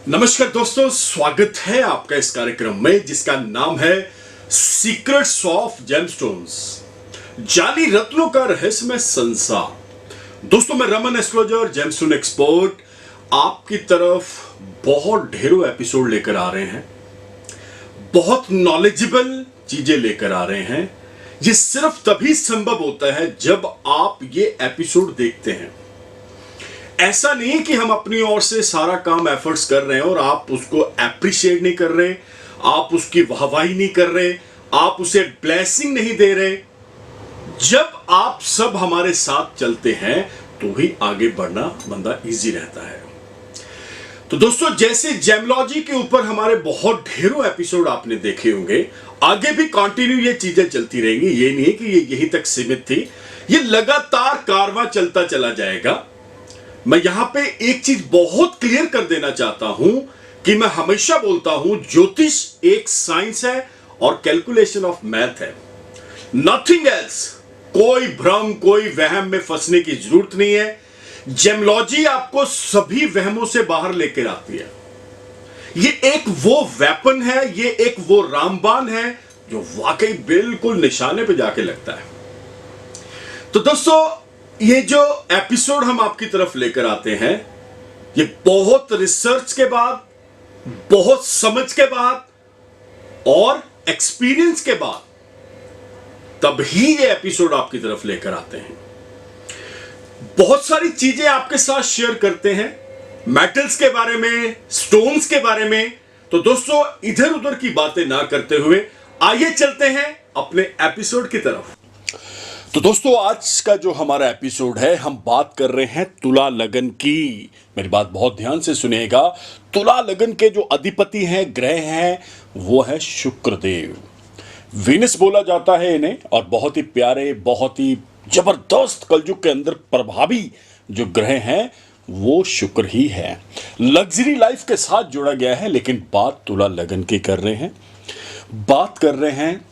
नमस्कार दोस्तों, स्वागत है आपका इस कार्यक्रम में जिसका नाम है सीक्रेट्स ऑफ जेमस्टोन्स, जाली रत्नों का रहस्यमय संसार। दोस्तों, मैं रमन एस्ट्रोलॉजर, जेमस्टोन एक्सपर्ट, आपकी तरफ बहुत ढेरों एपिसोड लेकर आ रहे हैं, बहुत नॉलेजेबल चीजें लेकर आ रहे हैं। ये सिर्फ तभी संभव होता है जब आप ये एपिसोड देखते हैं। ऐसा नहीं कि हम अपनी ओर से सारा काम एफर्ट्स कर रहे हैं और आप उसको अप्रिशिएट नहीं कर रहे, आप उसकी वाहवाही नहीं कर रहे, आप उसे ब्लेसिंग नहीं दे रहे। जब आप सब हमारे साथ चलते हैं तो ही आगे बढ़ना बंदा इजी रहता है। तो दोस्तों, जैसे जेमोलॉजी के ऊपर हमारे बहुत ढेरों एपिसोड आपने देखे होंगे, आगे भी कंटिन्यू ये चीजें चलती रहेंगी। ये नहीं है कि ये यहीं तक सीमित थी, ये लगातार कारवां चलता चला जाएगा। मैं यहां पे एक चीज बहुत क्लियर कर देना चाहता हूं कि मैं हमेशा बोलता हूं, ज्योतिष एक साइंस है और कैलकुलेशन ऑफ मैथ है, नथिंग एल्स। कोई भ्रम, कोई वहम में फंसने की जरूरत नहीं है। जेमोलॉजी आपको सभी वहमों से बाहर लेकर आती है। ये एक वो वेपन है, ये एक वो रामबाण है जो वाकई बिल्कुल निशाने पे जाके लगता है। तो दोस्तों, ये जो एपिसोड हम आपकी तरफ लेकर आते हैं, ये बहुत रिसर्च के बाद, बहुत समझ के बाद और एक्सपीरियंस के बाद तब ही ये एपिसोड आपकी तरफ लेकर आते हैं। बहुत सारी चीजें आपके साथ शेयर करते हैं, मेटल्स के बारे में, स्टोन्स के बारे में। तो दोस्तों, इधर उधर की बातें ना करते हुए आइए चलते हैं अपने एपिसोड की तरफ। तो दोस्तों, आज का जो हमारा एपिसोड है, हम बात कर रहे हैं तुला लगन की। मेरी बात बहुत ध्यान से सुनिएगा। तुला लगन के जो अधिपति हैं, ग्रह हैं, वो है शुक्रदेव। वीनस बोला जाता है इन्हें, और बहुत ही प्यारे, बहुत ही जबरदस्त कलयुग के अंदर प्रभावी जो ग्रह हैं वो शुक्र ही है। लग्जरी लाइफ के साथ जुड़ा गया है। लेकिन बात तुला लगन की कर रहे हैं, बात कर रहे हैं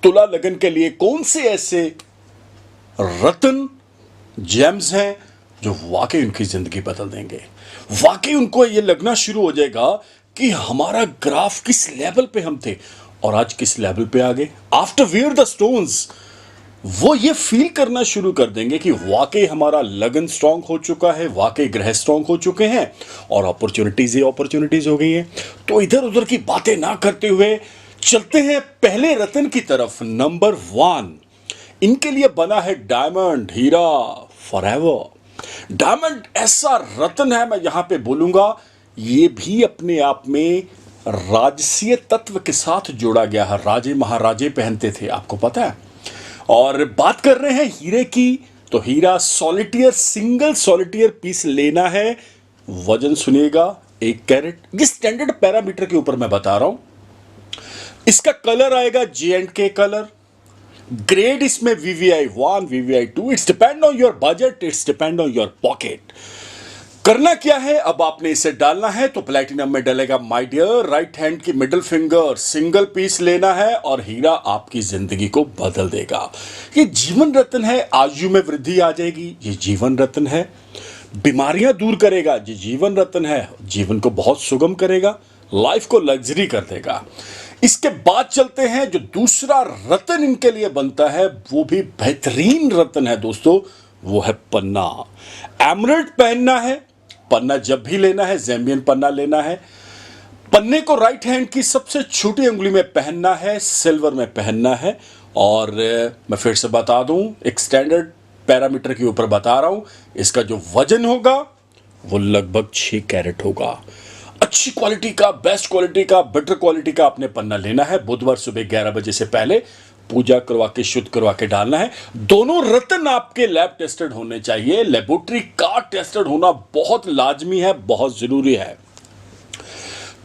तुला लगन के लिए कौन से ऐसे रत्न, जेम्स हैं जो वाकई उनकी जिंदगी बदल देंगे। वाकई उनको ये लगना शुरू हो जाएगा कि हमारा ग्राफ किस लेवल पे हम थे और आज किस लेवल पे आ गए। आफ्टर वियर द स्टोन्स, वो ये फील करना शुरू कर देंगे कि वाकई हमारा लगन स्ट्रांग हो चुका है, वाकई ग्रह स्ट्रांग हो चुके हैं और अपॉर्चुनिटीज ही अपॉर्चुनिटीज हो गई हैं। तो इधर उधर की बातें ना करते हुए चलते हैं पहले रत्न की तरफ। नंबर 1 इनके लिए बना है डायमंड, हीरा फॉरएवर। डायमंड ऐसा रत्न है, मैं यहां पे बोलूंगा, ये भी अपने आप में राजसीय तत्व के साथ जोड़ा गया है। राजे महाराजे पहनते थे, आपको पता है। और बात कर रहे हैं हीरे की, तो हीरा सॉलिटियर, सिंगल सॉलिटियर पीस लेना है। वजन सुनिएगा, 1 कैरेट। ये स्टैंडर्ड पैरामीटर के ऊपर मैं बता रहा हूं। इसका कलर आएगा J&K कलर। ग्रेड इसमें VVI1, VVI2। It's depend on your budget, it's depend on your pocket. करना क्या है, अब आपने इसे डालना है तो प्लैटिनम में डलेगा माय डियर। राइट हैंड की मिडिल फिंगर, सिंगल पीस लेना है और हीरा आपकी जिंदगी को बदल देगा। ये जीवन रत्न है, आयु में वृद्धि आ जाएगी। ये जीवन रत्न है, बीमारियां दूर करेगा। ये जीवन रत्न है, जीवन को बहुत सुगम करेगा, लाइफ को लग्जरी कर देगा। इसके बाद चलते हैं, जो दूसरा रत्न इनके लिए बनता है वो भी बेहतरीन रत्न है दोस्तों, वो है पन्ना। एमरल्ड पहनना है, पन्ना जब भी लेना है ज़ैम्बियन पन्ना लेना है। पन्ने को राइट हैंड की सबसे छोटी उंगली में पहनना है, सिल्वर में पहनना है। और मैं फिर से बता दूं, एक स्टैंडर्ड पैरामीटर के ऊपर बता रहा हूं, इसका जो वजन होगा वो लगभग 6 कैरेट होगा। अच्छी क्वालिटी का, बेस्ट क्वालिटी का, बेटर क्वालिटी का आपने पन्ना लेना है। बुधवार सुबह 11 बजे से पहले पूजा करवा के, शुद्ध करवा के डालना है। दोनों रत्न आपके लैब टेस्टेड होने चाहिए। लेबोरेटरी का टेस्टेड होना बहुत लाजमी है, बहुत जरूरी है।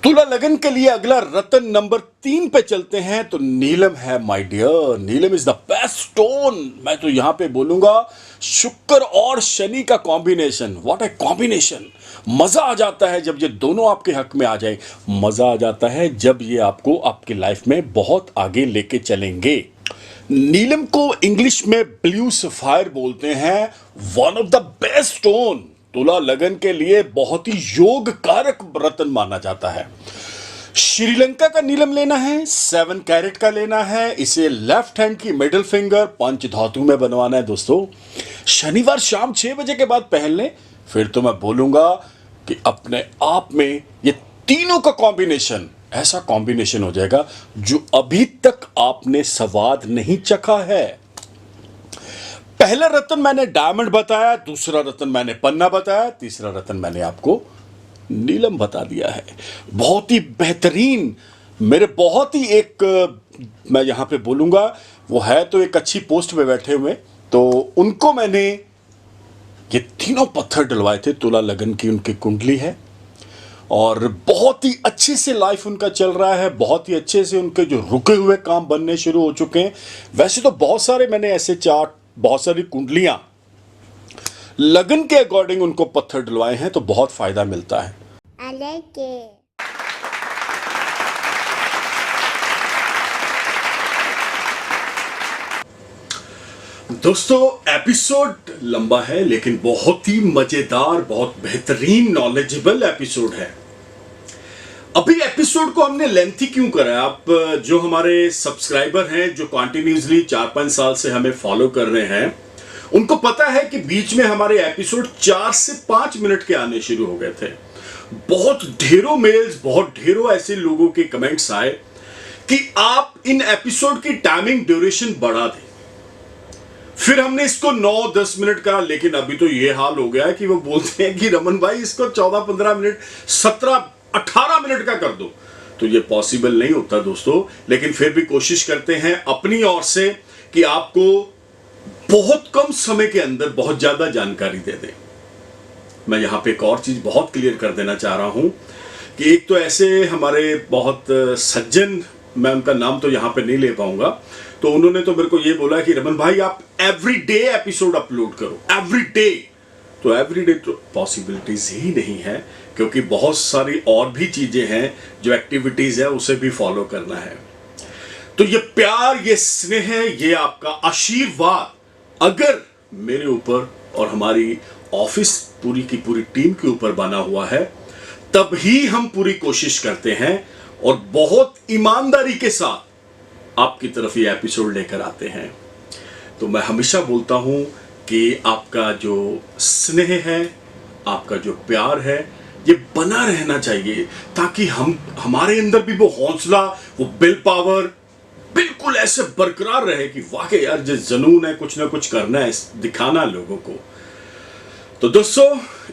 तुला लगन के लिए अगला रत्न नंबर 3 पे चलते हैं, तो नीलम है my dear. Neelam is the best stone. मैं तो यहां पे बोलूंगा शुक्र और शनि का कॉम्बिनेशन, व्हाट ए कॉम्बिनेशन। मजा आ जाता है जब ये दोनों आपके हक में आ जाए। मजा आ जाता है जब ये आपको आपकी लाइफ में बहुत आगे लेके चलेंगे। नीलम को इंग्लिश में ब्लू सफायर बोलते हैं। One of the best stone तुला लगन के लिए बहुत ही योग कारक रत्न माना जाता है। श्रीलंका का नीलम लेना है, 7 कैरेट का लेना है, इसे लेफ्ट हैंड की मिडिल फिंगर पंच धातु में बनवाना है दोस्तों। शनिवार शाम 6 बजे के बाद पहन लें, फिर तो मैं बोलूंगा कि अपने आप में ये तीनों का कॉम्बिनेशन ऐसा कॉम्बिनेशन हो जाएगा जो अभी तक आपने स्वाद नहीं चखा है। पहला रत्न मैंने डायमंड बताया, दूसरा रत्न मैंने पन्ना बताया, तीसरा रत्न मैंने आपको नीलम बता दिया है। बहुत ही बेहतरीन, मेरे बहुत ही मैं यहां पे बोलूंगा, वो है तो एक अच्छी पोस्ट पे बैठे हुए, तो उनको मैंने ये तीनों पत्थर डलवाए थे। तुला लगन की उनकी कुंडली है और बहुत ही अच्छे से लाइफ उनका चल रहा है, बहुत ही अच्छे से उनके जो रुके हुए काम बनने शुरू हो चुके हैं। वैसे तो बहुत सारे मैंने ऐसे चार्ट, बहुत सारी कुंडलियां लगन के अकॉर्डिंग उनको पत्थर डलवाए हैं, तो बहुत फायदा मिलता है। I like it. दोस्तों एपिसोड लंबा है लेकिन बहुत ही मजेदार, बहुत बेहतरीन नॉलेजेबल एपिसोड है। अभी एपिसोड को हमने लेंथी क्यों करा है? आप जो हमारे सब्सक्राइबर हैं, जो कंटिन्यूसली 4-5 साल से हमें फॉलो कर रहे हैं, उनको पता है कि बीच में हमारे एपिसोड 4 से 5 मिनट के आने शुरू हो गए थे। बहुत ढेरों मेल्स, बहुत ढेरों ऐसे लोगों के कमेंट्स आए कि आप इन एपिसोड की टाइमिंग ड्यूरेशन बढ़ा दें। फिर हमने इसको 9-10 मिनट का, लेकिन अभी तो ये हाल हो गया है कि वो बोलते हैं कि रमन भाई इसको 14-15 मिनट, 17-18 मिनट का कर दो। तो ये पॉसिबल नहीं होता दोस्तों, लेकिन फिर भी कोशिश करते हैं अपनी ओर से कि आपको बहुत कम समय के अंदर बहुत ज्यादा जानकारी दे दें। मैं यहां पे एक और चीज बहुत क्लियर कर देना चाह रहा हूं कि एक तो ऐसे हमारे बहुत सज्जन, मैं उनका नाम तो यहां पे नहीं ले पाऊंगा, तो उन्होंने तो मेरे को ये बोला कि रमन भाई आप एवरी डे एपिसोड अपलोड करो, एवरी डे। तो एवरी डे तो पॉसिबिलिटीज ही नहीं है, क्योंकि बहुत सारी और भी चीजें हैं, जो एक्टिविटीज है उसे भी फॉलो करना है। तो ये प्यार, ये स्नेह, ये आपका आशीर्वाद अगर मेरे ऊपर और हमारी ऑफिस पूरी की पूरी टीम के ऊपर बना हुआ है, तब ही हम पूरी कोशिश करते हैं और बहुत ईमानदारी के साथ आपकी तरफ ये एपिसोड लेकर आते हैं। तो मैं हमेशा बोलता हूं कि आपका जो स्नेह है, आपका जो प्यार है, ये बना रहना चाहिए, ताकि हमारे अंदर भी वो हौसला, वो विल पावर बिल्कुल ऐसे बरकरार रहे कि वाकई यार जो जुनून है, कुछ ना कुछ करना है, दिखाना लोगों को। तो दोस्तों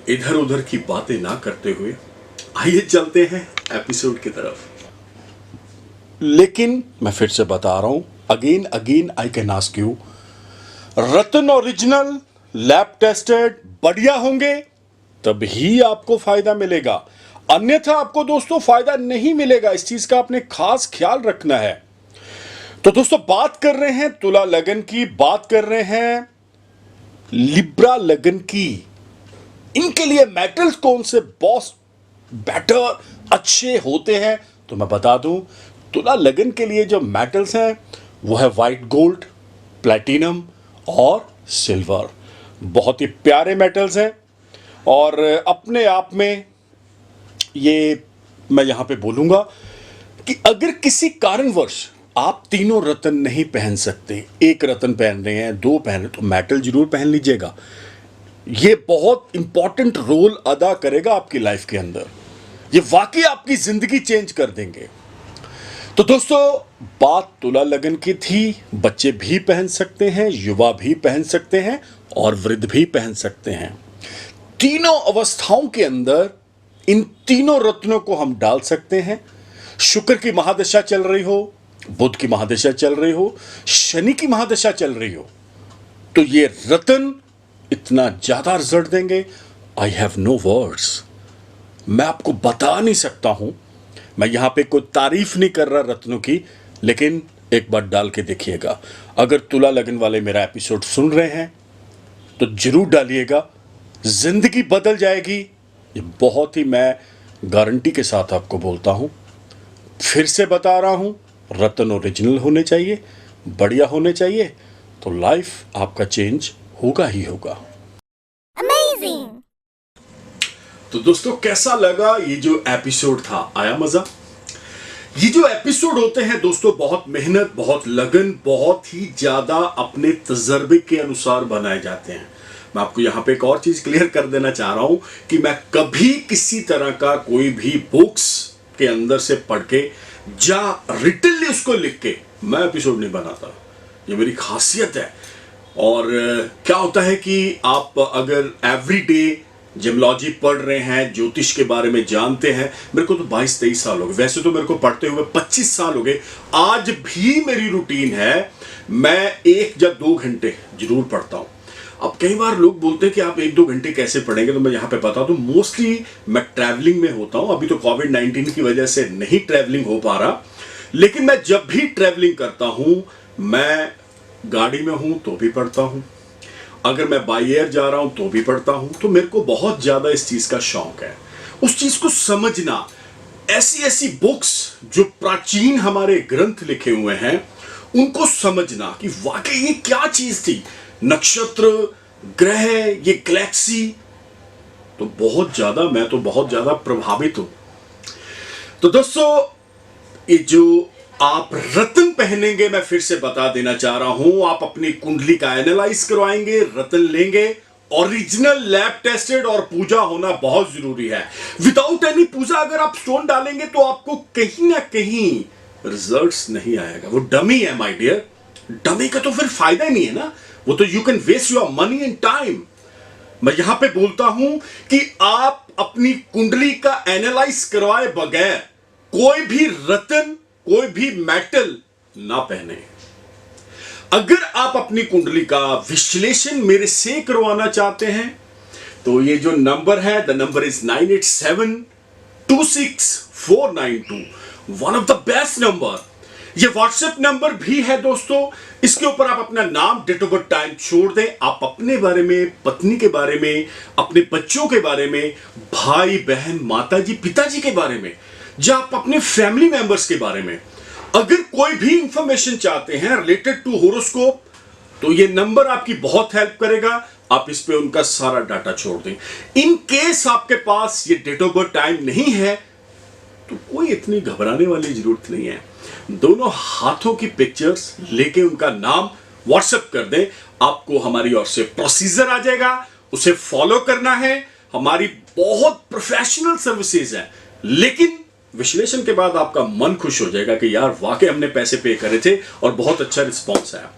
इधर उधर की बातें ना करते हुए आइए चलते हैं एपिसोड की तरफ। लेकिन मैं फिर से बता रहा हूं, again I can ask you, Ratna original, lab tested, बढ़िया होंगे तब ही आपको फायदा मिलेगा, अन्यथा आपको दोस्तों फायदा नहीं मिलेगा। इस चीज का आपने खास ख्याल रखना है। तो दोस्तों बात कर रहे हैं तुला लगन की, बात कर रहे हैं लिब्रा लगन की। इनके लिए मेटल्स कौन से बॉस बेटर अच्छे होते हैं? तो मैं बता दूं, तुला लगन के लिए जो मेटल्स हैं वो है वाइट गोल्ड, प्लैटिनम और सिल्वर। बहुत ही प्यारे मेटल्स हैं और अपने आप में ये मैं यहां पे बोलूंगा कि अगर किसी कारणवश आप तीनों रत्न नहीं पहन सकते, एक रत्न पहन रहे हैं, 2 पहन रहे, तो मेटल जरूर पहन लीजिएगा। ये बहुत इंपॉर्टेंट रोल अदा करेगा आपकी लाइफ के अंदर, ये वाकई आपकी जिंदगी चेंज कर देंगे। तो दोस्तों बात तुला लगन की थी, बच्चे भी पहन सकते हैं, युवा भी पहन सकते हैं और वृद्ध भी पहन सकते हैं। तीनों अवस्थाओं के अंदर इन तीनों रत्नों को हम डाल सकते हैं। शुक्र की महादशा चल रही हो, बुध की महादशा चल रही हो, शनि की महादशा चल रही हो, तो ये रत्न इतना ज्यादा रिजल्ट देंगे, आई हैव नो वर्ड्स। मैं आपको बता नहीं सकता हूं। मैं यहां पे कोई तारीफ नहीं कर रहा रत्नों की, लेकिन एक बार डाल के देखिएगा। अगर तुला लगन वाले मेरा एपिसोड सुन रहे हैं तो जरूर डालिएगा, जिंदगी बदल जाएगी। ये बहुत ही मैं गारंटी के साथ आपको बोलता हूं, फिर से बता रहा हूं, रत्न ओरिजिनल होने चाहिए, बढ़िया होने चाहिए, तो लाइफ आपका चेंज होगा ही होगा। तो दोस्तों कैसा लगा ये जो एपिसोड था, आया मजा? ये जो एपिसोड होते हैं दोस्तों बहुत मेहनत, बहुत लगन, बहुत ही ज्यादा अपने तजर्बे के अनुसार बनाए जाते हैं। मैं आपको यहां पे एक और चीज क्लियर कर देना चाह रहा हूं कि मैं कभी किसी तरह का कोई भी बुक्स के अंदर से पढ़ के या रिटनली उसको लिख के मैं एपिसोड नहीं बनाता। ये मेरी खासियत है। और क्या होता है कि आप अगर एवरीडे जियोलॉजी पढ़ रहे हैं, ज्योतिष के बारे में जानते हैं, मेरे को तो 22-23 साल हो गए, वैसे तो मेरे को पढ़ते हुए 25 साल हो गए। आज भी मेरी रूटीन है, मैं 1 या 2 घंटे जरूर पढ़ता हूं। अब कई बार लोग बोलते हैं कि आप 1-2 घंटे कैसे पढ़ेंगे, तो मैं यहां पे बता दूं, मोस्टली मैं ट्रैवलिंग में होता हूं। अभी तो कोविड-19 की वजह से नहीं ट्रैवलिंग हो पा रहा, लेकिन मैं जब भी ट्रैवलिंग करता हूं, मैं गाड़ी में हूं तो भी पढ़ता हूं, अगर मैं बाई एयर जा रहा हूं तो भी पढ़ता हूं। तो मेरे को बहुत ज्यादा इस चीज का शौक है, उस चीज को समझना। ऐसी ऐसी बुक्स जो प्राचीन हमारे ग्रंथ लिखे हुए हैं उनको समझना कि वाकई ये क्या चीज थी, नक्षत्र, ग्रह, ये गैलेक्सी। तो मैं तो बहुत ज्यादा प्रभावित हूं। तो दोस्तों ये जो आप रत्न पहनेंगे, मैं फिर से बता देना चाह रहा हूं, आप अपनी कुंडली का एनालाइज करवाएंगे, रत्न लेंगे, ओरिजिनल लैब टेस्टेड, और पूजा होना बहुत जरूरी है। विदाउट एनी पूजा अगर आप स्टोन डालेंगे तो आपको कहीं ना कहीं रिजल्ट्स नहीं आएगा। वो डमी है माय डियर, डमी का तो फिर फायदा ही नहीं है ना। वो तो you can waste your money and time. मैं यहां पे बोलता हूं कि आप अपनी कुंडली का एनालाइज करवाए बगैर कोई भी रत्न, कोई भी मेटल ना पहने। अगर आप अपनी कुंडली का विश्लेषण मेरे से करवाना चाहते हैं तो ये जो नंबर है, the number is 98726492, one of the best number. ये व्हाट्सएप नंबर भी है दोस्तों। इसके ऊपर आप अपना नाम, डेट ऑफ बर्थ, टाइम छोड़ दें। आप अपने बारे में, पत्नी के बारे में, अपने बच्चों के बारे में, भाई बहन, माताजी, पिताजी के बारे में, या आप अपने फैमिली मेंबर्स के बारे में अगर कोई भी इंफॉर्मेशन चाहते हैं रिलेटेड टू होरोस्कोप, तो ये नंबर आपकी बहुत हेल्प करेगा। आप इस पे उनका सारा डाटा छोड़ दें। इन केस आपके पास ये डेट ऑफ बर्थ, टाइम नहीं है, तो कोई इतनी घबराने वाली जरूरत नहीं है। दोनों हाथों की पिक्चर्स लेके उनका नाम व्हाट्सएप कर दें, आपको हमारी ओर से प्रोसीजर आ जाएगा, उसे फॉलो करना है। हमारी बहुत प्रोफेशनल सर्विसेज है, लेकिन विश्लेषण के बाद आपका मन खुश हो जाएगा कि यार वाकई हमने पैसे पे करे थे और बहुत अच्छा रिस्पॉन्स आया।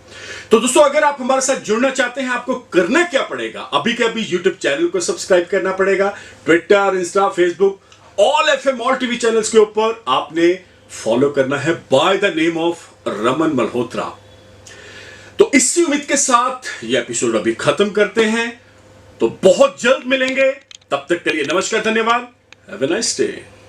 तो दोस्तों अगर आप हमारे साथ जुड़ना चाहते हैं, आपको करना क्या पड़ेगा? अभी के अभी यूट्यूब चैनल को सब्सक्राइब करना पड़ेगा। Twitter, Insta, Facebook, all FM, all TV channels के ऊपर आपने फॉलो करना है by the name of Raman Malhotra. तो इसी उम्मीद के साथ ये एपिसोड अभी खत्म करते हैं, तो बहुत जल्द मिलेंगे। तब तक के लिए नमस्कार, धन्यवाद, हैव अ नाइस डे।